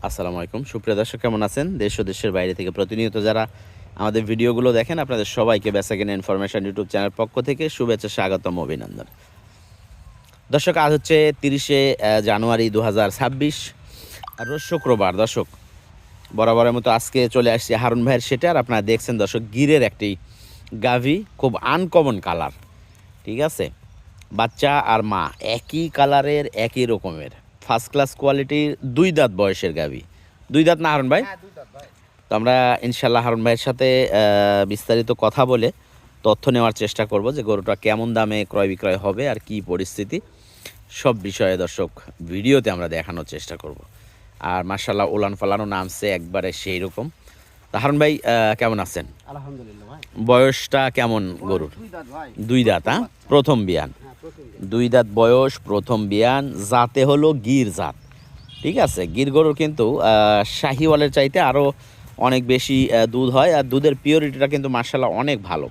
আসসালামু আলাইকুম সুপ্রিয় দর্শক, কেমন আছেন? দেশ ও দেশের বাইরে থেকে প্রতিনিয়ত যারা আমাদের ভিডিওগুলো দেখেন, আপনাদের সবাইকে বেসাকেন ইনফরমেশন ইউটিউব চ্যানেল পক্ষ থেকে শুভেচ্ছা, স্বাগতম, অভিনন্দন। দর্শক, আজ হচ্ছে 30শে জানুয়ারি 2026, আর রোজ শুক্রবার। দর্শক, বরাবরের মতো আজকে চলে আসছি হারুন ভাইয়ের সেটে। আর আপনারা দেখছেন দর্শক, গিরের একটি গাভী, খুব আনকমন কালার। ঠিক আছে, বাচ্চা আর মা একই কালারের, একই রকমের, ফার্স্ট ক্লাস কোয়ালিটির, 2 দাঁত বয়সের গাভী। 2 দাঁত না হারুন ভাই? তো আমরা ইনশাল্লাহ হারুন ভাইয়ের সাথে বিস্তারিত কথা বলে তথ্য নেওয়ার চেষ্টা করব যে গরুটা কেমন দামে ক্রয় বিক্রয় হবে আর কি পরিস্থিতি, সব বিষয়ে দর্শক ভিডিওতে আমরা দেখানোর চেষ্টা করব। আর মার্শাল্লাহ ওলান ফালানো নামছে একবারে সেই রকম। তা হারুন ভাই কেমন আছেন? আলহামদুলিল্লাহ ভাই। বয়সটা কেমন গরুর? 2 দাঁত ভাই। 2 দাঁত, হ্যাঁ, প্রথম বিয়ান। 2 দাঁত বয়স, প্রথম বিয়ান, জাতে হলো গির জাত। ঠিক আছে, গির গরুর কিন্তু শাহিওয়ালের চাইতে আরও অনেক বেশি দুধ হয়, আর দুধের পিওরিটিটা কিন্তু মার্শাল্লাহ অনেক ভালো।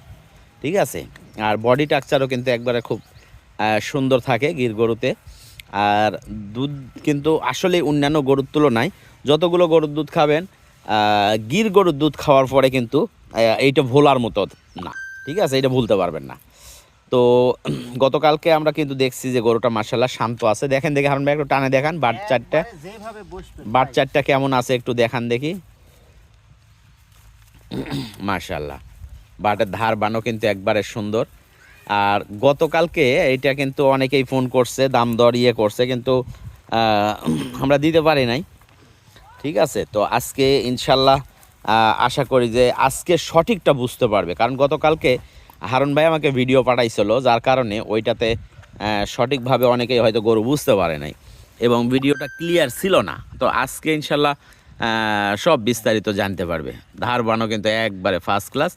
ঠিক আছে, আর বডি স্ট্রাকচারও কিন্তু একবারে খুব সুন্দর থাকে গির গরুতে। আর দুধ কিন্তু আসলে অন্যান্য গরুর তুলনায় যতগুলো গরুর দুধ খাবেন, গির গরুর দুধ খাওয়ার পরে কিন্তু এইটা ভোলার মতো না। ঠিক আছে, এটা ভুলতে পারবেন না। তো গতকালকে আমরা কিন্তু দেখছি যে গরুটা মার্শাল্লাহ শান্ত আছে। দেখেন দেখি হারুন ভাই, একটু টানে দেখান বাট চারটা, বাট চারটা কেমন আছে একটু দেখান দেখি। মার্শাল্লাহ, বাটের ধার বানও কিন্তু একবারে সুন্দর। আর গতকালকে এটা কিন্তু অনেকেই ফোন করছে, দাম দর করছে, কিন্তু আমরা দিতে পারি নাই। ঠিক আছে, তো আজকে ইনশাল্লাহ আশা করি যে আজকে সঠিকটা বুঝতে পারবে, কারণ গতকালকে হারুন ভাই আমাকে ভিডিও পাঠাইছিল, যার কারণে ওইটাতে সঠিকভাবে অনেকেই হয়তো গরু বুঝতে পারে নাই এবং ভিডিওটা ক্লিয়ার ছিল না। তো আজকে ইনশাল্লাহ সব বিস্তারিত জানতে পারবে। ধার বানও কিন্তু একবারে ফার্স্ট ক্লাস।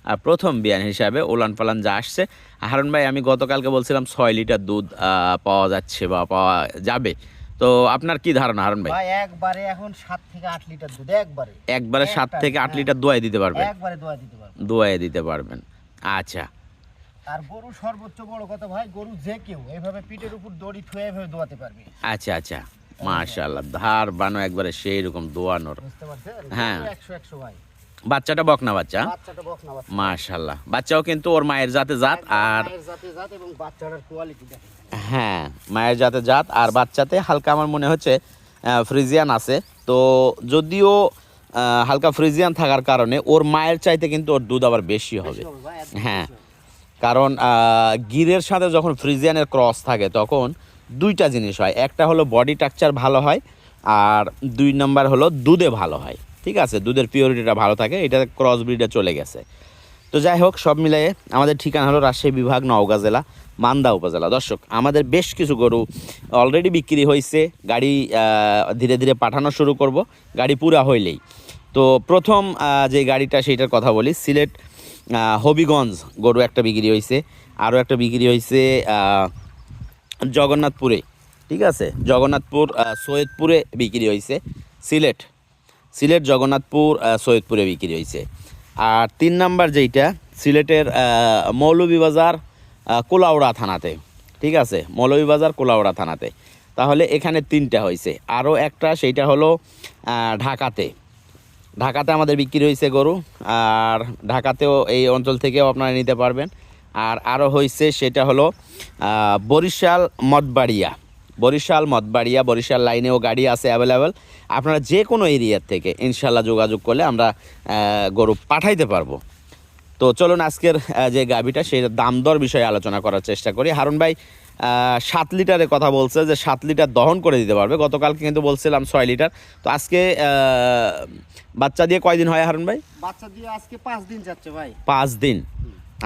আর প্রথম বিয়ান হিসাবে ওলান পালান যা আসছে, হারুন ভাই আমি গতকালকে বলছিলাম 6 লিটার দুধ পাওয়া যাচ্ছে বা পাওয়া যাবে। তো আপনার কি ধারণা হারুন ভাই? একবারে এখন 7 থেকে 8 লিটার দুধ একবারে 7 থেকে 8 লিটার দোয়াই দিতে পারবেন? একবারে দোয়া দিতে পারবেন। দোয়াই দিতে পারবেন, আচ্ছা। আর গরু সর্বোচ্চ বড় কথা ভাই, গরু যে কেউ এইভাবে পিঠের উপর দড়ি থুয়ে এইভাবে দোয়াতে পারবে। আচ্ছা আচ্ছা, মাশাআল্লাহ, ধার বানো একবারে সেই রকম দোয়ানোর। বুঝতে পারছেন? হ্যাঁ, 100 ভাই। বাচ্চাটা বকনা বাচ্চা? বাচ্চাটা বকনা বাচ্চা। মাশাআল্লাহ, বাচ্চাও কিন্তু ওর মায়ের জাতে জাত। আর মায়ের জাতে জাত এবং বাচ্চাটার কোয়ালিটি দেখেন। হ্যাঁ, মায়ের জাতে জাত, আর বাচ্চাতে হালকা আমার মনে হচ্ছে ফ্রিজিয়ান আছে। তো যদিও হালকা ফ্রিজিয়ান থাকার কারণে ওর মায়ের চাইতে কিন্তু ওর দুধ আবার বেশি হবে। হ্যাঁ, কারণ গিরের সাথে যখন ফ্রিজিয়ানের ক্রস থাকে তখন দুইটা জিনিস হয়, একটা হলো বডি স্ট্রাকচার ভালো হয়, আর 2 নম্বর হলো দুধে ভালো হয়। ঠিক আছে, দুধের পিওরিটিটা ভালো থাকে, এটা ক্রস ব্রিডে চলে গেছে। তো যাই হোক, সব মিলিয়ে আমাদের ঠিকানা হলো রাজশাহী বিভাগ, নওগাঁ জেলা, মান্দা উপজেলা। দর্শক, আমাদের বেশ কিছু গরু অলরেডি বিক্রি হয়েছে, গাড়ি ধীরে ধীরে পাঠানো শুরু করব গাড়ি পুরা হইলেই। তো প্রথম যে গাড়িটা সেইটার কথা বলি, সিলেট হবিগঞ্জ গরু একটা বিক্রি হয়েছে, আরও একটা বিক্রি হয়েছে জগন্নাথপুরে। ঠিক আছে, জগন্নাথপুর সৈয়দপুরে বিক্রি হয়েছে। সিলেট সিলেট জগন্নাথপুর সৈয়দপুরে বিক্রি হয়েছে। আর 3 নাম্বার যেইটা সিলেটের মৌলভীবাজার কোলাউড়া থানাতে। ঠিক আছে, মৌলভীবাজার কোলাউড়া থানাতে। তাহলে এখানে 3টা হয়েছে। আরও একটা সেইটা হলো ঢাকাতে। ঢাকাতে আমাদের বিক্রি হয়েছে গরু, আর ঢাকাতেও এই অঞ্চল থেকেও আপনারা নিতে পারবেন। আর আরও হয়েছে সেটা হলো বরিশাল মঠবাড়িয়া। বরিশাল লাইনেও গাড়ি আছে অ্যাভেলেবেল। আপনারা যে কোনো এরিয়ার থেকে ইনশাল্লাহ যোগাযোগ করলে আমরা গরু পাঠাইতে পারবো। তো চলুন আজকের যে গাভিটা সেই দাম দর বিষয়ে আলোচনা করার চেষ্টা করি। হারুন ভাই 7 লিটারের কথা বলছে যে 7 লিটার দহন করে দিতে পারবে। গতকালকে কিন্তু বলছিলাম 6 লিটার। তো আজকে বাচ্চা দিয়ে কয়দিন হয় হারুন ভাই? বাচ্চা দিয়ে আজকে 5 দিন যাচ্ছে ভাই। 5 দিন,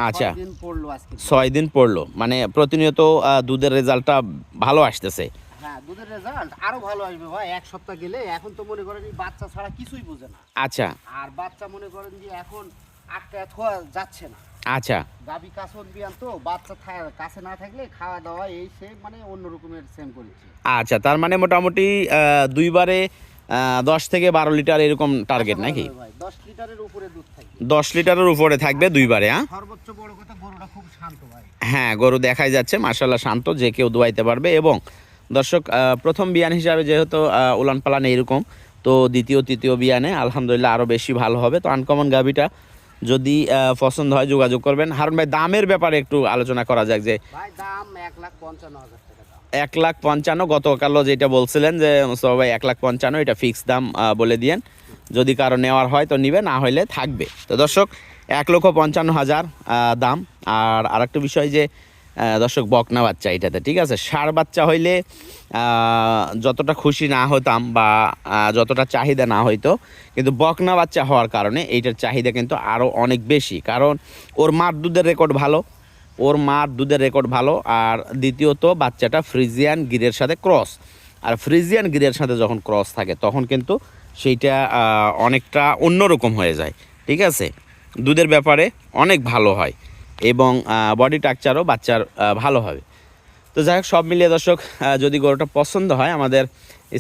আচ্ছা। 6 দিন পড়লো আজকে। 6 দিন পড়লো, মানে প্রতিনিয়ত দুধের রেজাল্টটা ভালো আসতেছে। হ্যাঁ, দুধের রেজাল্ট আরো ভালো আসবে ভাই 1 সপ্তাহ গেলে। এখন তো মনে করেন বাচ্চা ছাড়া কিছুই বোঝে না। আচ্ছা, আর বাচ্চা মনে করেন যে এখন আটকা থোয়া যাচ্ছে না। আচ্ছা, গাবি কাছন বিয়ান তো বাচ্চা কাছে না থাকলে খাওয়া দাওয়া এই সে মানে অন্য রকমের সেম করেছে। আচ্ছা, তার মানে মোটামুটি 2বারে 10 থেকে 12 লিটার এরকম টার্গেট নাকি? 10 লিটারের উপরে দুধ থাকবে। 10 লিটারের উপরে থাকবে 2বারে। হ্যাঁ, সর্বোচ্চ বড় কথা গরুটা খুব শান্ত ভাই। হ্যাঁ, গরু দেখাই যাচ্ছে মাশাআল্লাহ শান্ত, যে কেউ দোয়াইতে পারবে এবং দর্শক প্রথম বিয়ান হিসাবে যেহেতু উলান পালান এইরকম, তো দ্বিতীয় তৃতীয় বিয়ানে আলহামদুলিল্লাহ আরও বেশি ভালো হবে। তো আনকমন গাভিটা যদি পছন্দ হয় যোগাযোগ করবেন। হারুন ভাই দামের ব্যাপারে একটু আলোচনা করা যাক যে ভাই দাম 1,55,000 টাকা দাম। 1,55,000 গতকালও যেটা বলছিলেন যে মোস্তফা ভাই 1,55,000 এটা ফিক্স দাম বলে দিয়েন, যদি কারো নেওয়ার হয় তো নিবে, না হইলে থাকবে। তো দর্শক 1,55,000 দাম। আর আরেকটা বিষয় যে দর্শক বকনা বাচ্চা এটাতে, ঠিক আছে, ষাঁড় বাচ্চা হইলে যতটা খুশি না হতাম বা যতটা চাহিদা না হইতো, কিন্তু বকনা বাচ্চা হওয়ার কারণে এইটার চাহিদা কিন্তু আরও অনেক বেশি, কারণ ওর মার দুধের রেকর্ড ভালো। আর দ্বিতীয়ত বাচ্চাটা ফ্রিজিয়ান গিরের সাথে ক্রস, আর ফ্রিজিয়ান গিরের সাথে যখন ক্রস থাকে তখন কিন্তু সেইটা অনেকটা অন্যরকম হয়ে যায়, ঠিক আছে। দুধের ব্যাপারে অনেক ভালো হয় এবং বডি স্ট্রাকচারও বাচ্চার ভালো হবে। তো যাই হোক, সব মিলিয়ে দর্শক যদি গরুটা পছন্দ হয় আমাদের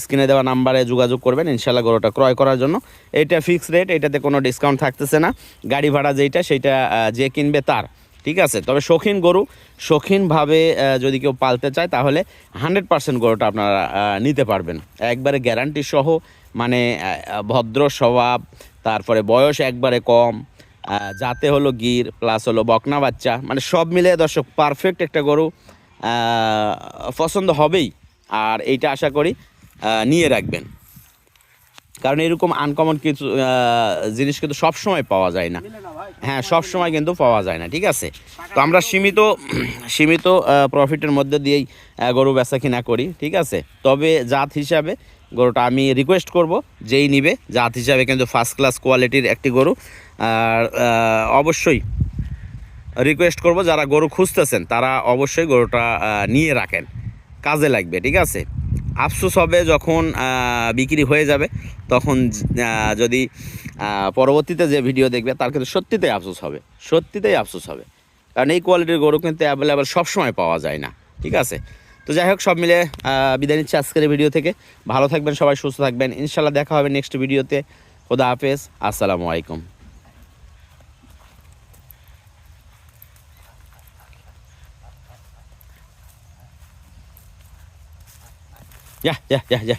স্ক্রিনে দেওয়া নাম্বারে যোগাযোগ করবেন ইনশাল্লাহ গরুটা ক্রয় করার জন্য। এটা ফিক্সড রেট, এটাতে কোনো ডিসকাউন্ট থাকতেছে না। গাড়ি ভাড়া যেইটা সেইটা যে কিনবে তার, ঠিক আছে। তবে শৌখিন গরু, শৌখিনভাবে যদি কেউ পালতে চায় তাহলে 100% গরুটা আপনারা নিতে পারবেন, একবারে গ্যারান্টি সহ। মানে ভদ্র স্বভাব, তারপরে বয়স একবারে কম, যাতে হলো গির প্লাস হলো বকনা বাচ্চা, মানে সব মিলে দর্শক পারফেক্ট একটা গরু পছন্দ হবেই। আর এইটা আশা করি নিয়ে রাখবেন, কারণ এরকম আনকমন কিছু জিনিস কিন্তু সবসময় পাওয়া যায় না। মিলে না ভাই। হ্যাঁ, সব সময় কিন্তু পাওয়া যায় না, ঠিক আছে। তো আমরা সীমিত প্রফিটের মধ্যে দিয়েই গরু বেচা কিনা করি, ঠিক আছে। তবে জাত হিসাবে গরুটা আমি রিকোয়েস্ট করব, যেই নিবে জাত হিসাবে কিন্তু ফার্স্ট ক্লাস কোয়ালিটির একটি গরু। আর অবশ্যই রিকোয়েস্ট করব যারা গরু খুঁজতেছেন তারা অবশ্যই গরুটা নিয়ে রাখেন, কাজে লাগবে, ঠিক আছে। আফসোস হবে যখন বিক্রি হয়ে যাবে, তখন যদি পরবর্তীতে যে ভিডিও দেখবে তার কিন্তু সত্যিতেই আফসোস হবে, কারণ এই কোয়ালিটির গরু কিন্তু অ্যাভেলেবেল সবসময় পাওয়া যায় না, ঠিক আছে। তো যাই হোক, সব মিলে বিদায় নিচ্ছি আজকের ভিডিও থেকে। ভালো থাকবেন সবাই, সুস্থ থাকবেন, ইনশাল্লাহ দেখা হবে নেক্সট ভিডিওতে। খোদা হাফেজ, আসসালামু আলাইকুম। যা। যা যা যা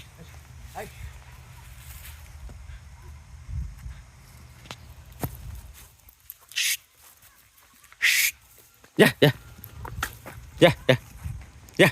যা যা যা যা